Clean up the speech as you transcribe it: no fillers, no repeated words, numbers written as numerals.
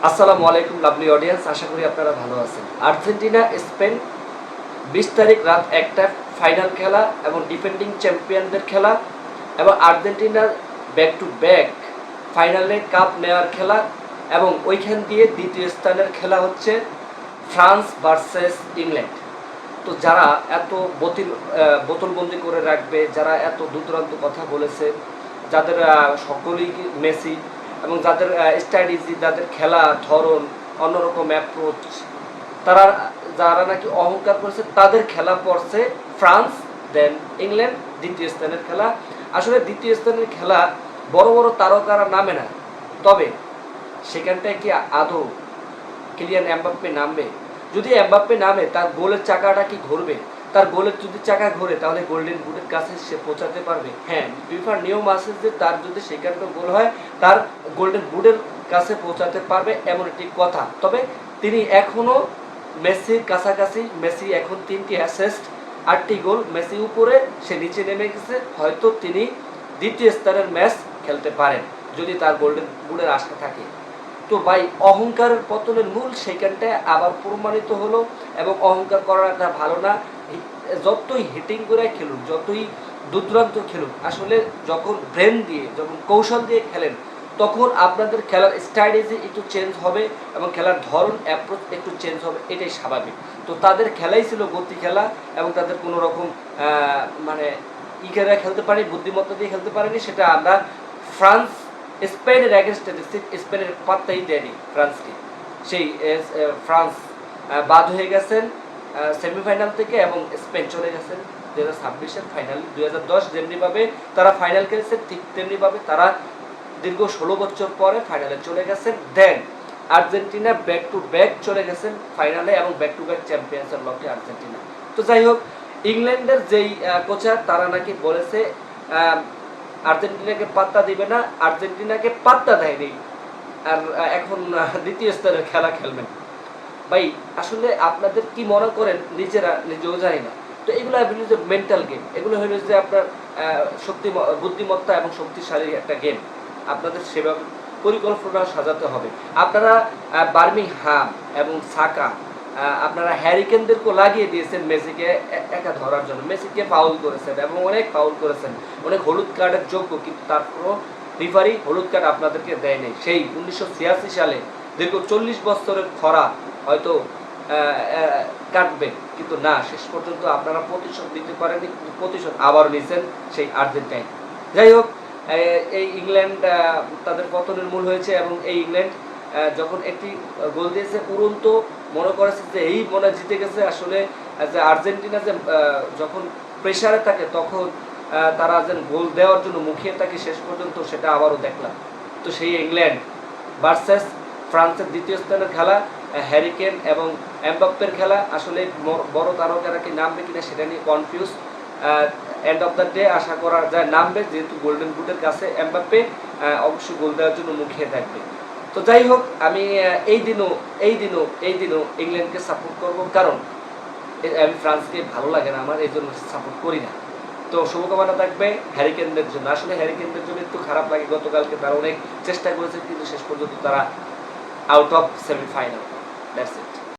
আসসালামু আলাইকুম lovely audience, আশা করি আপনারা ভালো আছেন। আর্জেন্টিনা স্পেন 20 তারিখ রাত 1টায় ফাইনাল খেলা এবং ডিফেন্ডিং চ্যাম্পিয়নদের খেলা, এবং আর্জেন্টিনার ব্যাক টু ব্যাক ফাইনালে কাপ নেওয়ার খেলা, এবং ওইখান দিয়ে দ্বিতীয় স্থানের খেলা হচ্ছে ফ্রান্স ভার্সেস ইংল্যান্ড। তো যারা এত বোতলবন্দি করে রাখবে, যারা এত দূরান্ত কথা বলেছে, যাদের সকলেই মেসি এবং যাদের স্ট্র্যাটেজি, যাদের খেলা ধরন অন্যরকম অ্যাপ্রোচ, তারা যারা নাকি অহংকার করেছে, তাদের খেলা পড়ছে ফ্রান্স দেন ইংল্যান্ড দ্বিতীয় স্থানের খেলা। আসলে দ্বিতীয় স্থানের খেলা বড় বড় তারকারা নামে না, তবে সেখানটায় কি আদৌ কিলিয়ান এমবাপ্পে নামবে? যদি এমবাপ্পে নামে, তার গোলের চাকাটা কি ঘুরবে? তার গোলের যদি চাকা ঘুরে, তাহলে গোল্ডেন বুটের কাছে সে পৌঁছাতে পারবে। হ্যাঁ, ফিফার নিয়ম আছে যে তার যদি সেকেন্ড গোল হয়, তার গোল্ডেন বুটের কাছে পৌঁছাতে পারবে, এমন একটি কথা। তবে তিনি এখনও মেসির কাছাকাছি। মেসি এখন 3টি অ্যাসিস্ট, 8টি গোল, মেসি উপরে, সে নিচে নেমে গেছে। হয়তো তিনি দ্বিতীয় স্তরের ম্যাচ খেলতে পারেন যদি তার গোল্ডেন বুটের আশা থাকে। তো ভাই, অহংকারের পতনের মূল সেইখানটায় আবার প্রমাণিত হলো, এবং অহংকার করাটা ভালো না। যতই হিটিং করে খেলুন, যতই দুর্দান্ত খেলুন, আসলে যখন ব্রেন দিয়ে, যখন কৌশল দিয়ে খেলেন, তখন আপনাদের খেলার স্ট্র্যাটেজি একটু চেঞ্জ হবে এবং খেলার ধরন, অ্যাপ্রোচ একটু চেঞ্জ হবে, এটাই স্বাভাবিক। তো তাদের খেলাই ছিল গতি খেলা, এবং তাদের কোনো রকম মানে ইকেরা খেলতে পারেনি, বুদ্ধিমত্তা দিয়ে খেলতে পারেনি। সেটা আমরা ফ্রান্স স্পেনের অ্যাগেনস্টে দেখছি, স্পেনের পাত্তাই দেয়নি ফ্রান্সকে। সেই ফ্রান্স বাদ হয়ে গেছেন সেমিফাইনাল থেকে, এবং স্পেন চলে গেছেন 2026-এর ফাইনাল। 2010 যেমনিভাবে তারা ফাইনাল খেলেছে, ঠিক তেমনিভাবে তারা দীর্ঘ 16 বছর পরে ফাইনালে চলে গেছেন। দেন আর্জেন্টিনা ব্যাক টু ব্যাক চলে গেছেন ফাইনালে, এবং ব্যাক টু ব্যাক চ্যাম্পিয়ন্সের লক্ষ্যে আর্জেন্টিনা। তো যাই হোক, ইংল্যান্ডের যেই কোচার, তারা নাকি বলেছে আর্জেন্টিনাকে পাত্তা দিবে না, আর্জেন্টিনাকে পাত্তা দেয়নি, আর এখন দ্বিতীয় স্তরের খেলা খেলবেন। ভাই, আসলে আপনাদের কি মনে করেন নিজেরা নিজেও জানি না। তো এগুলো হলো যে মেন্টাল গেম, এগুলো হলো যে আপনার বুদ্ধিমত্তা এবং শক্তিশালী একটা গেম। আপনাদের সেভাবে পরিকল্পনা সাজাতে হবে। আপনারা বার্মিংহাম এবং সাকা, আপনারা হ্যারিকেনদেরকেও লাগিয়ে দিয়েছেন মেসিকে একা ধরার জন্য। মেসিকে ফাউল করেছেন এবং অনেক ফাউল করেছেন, অনেক হলুদ কার্ডের যোগ্য, কিন্তু তারপরও রিফারি হলুদ কার্ড আপনাদেরকে দেয় নাই। সেই 1986 সালে দীর্ঘ 40 বছরের খরা হয়তো কাটবে, কিন্তু না, শেষ পর্যন্ত আপনারা প্রতিশোধ দিতে পারেননি, প্রতিশোধ আবার নিয়েছেন সেই আর্জেন্টাইন। যাই হোক, এই ইংল্যান্ড তাদের পতনের মূল হয়েছে, এবং এই ইংল্যান্ড যখন একটি গোল দিয়েছে, উড়ন্ত মনে করেছে যে এই মনে জিতে গেছে। আসলে যে আর্জেন্টিনা যে যখন প্রেশারে থাকে, তখন তারা যেন গোল দেওয়ার জন্য মুখিয়ে থাকে, শেষ পর্যন্ত সেটা আবারও দেখলাম। তো সেই ইংল্যান্ড ভার্সেস ফ্রান্সের দ্বিতীয় স্থানের খেলা, হ্যারিকেন এবং এমবাপ্পের খেলা। আসলে বড় তারকারা কি নামবে কিনা সেটা নিয়ে confuse. End of the day আশা করা যায় নামবে, যেহেতু গোল্ডেন বুটের কাছে এমবাপ্পে অবশ্যই গোল দেওয়ার জন্য মুখিয়ে থাকবে। তো যাই হোক, আমি এই দিনও ইংল্যান্ডকে সাপোর্ট করব, কারণ আমি ফ্রান্সকে ভালো লাগে না আমার, এই জন্য সাপোর্ট করি না। তো শুভকামনা থাকবে হ্যারিকেনদের জন্য। আসলে হ্যারিকেনদের জন্য একটু খারাপ লাগে, গতকালকে তারা অনেক চেষ্টা করেছে, কিন্তু শেষ পর্যন্ত তারা out of semifinal. That's it.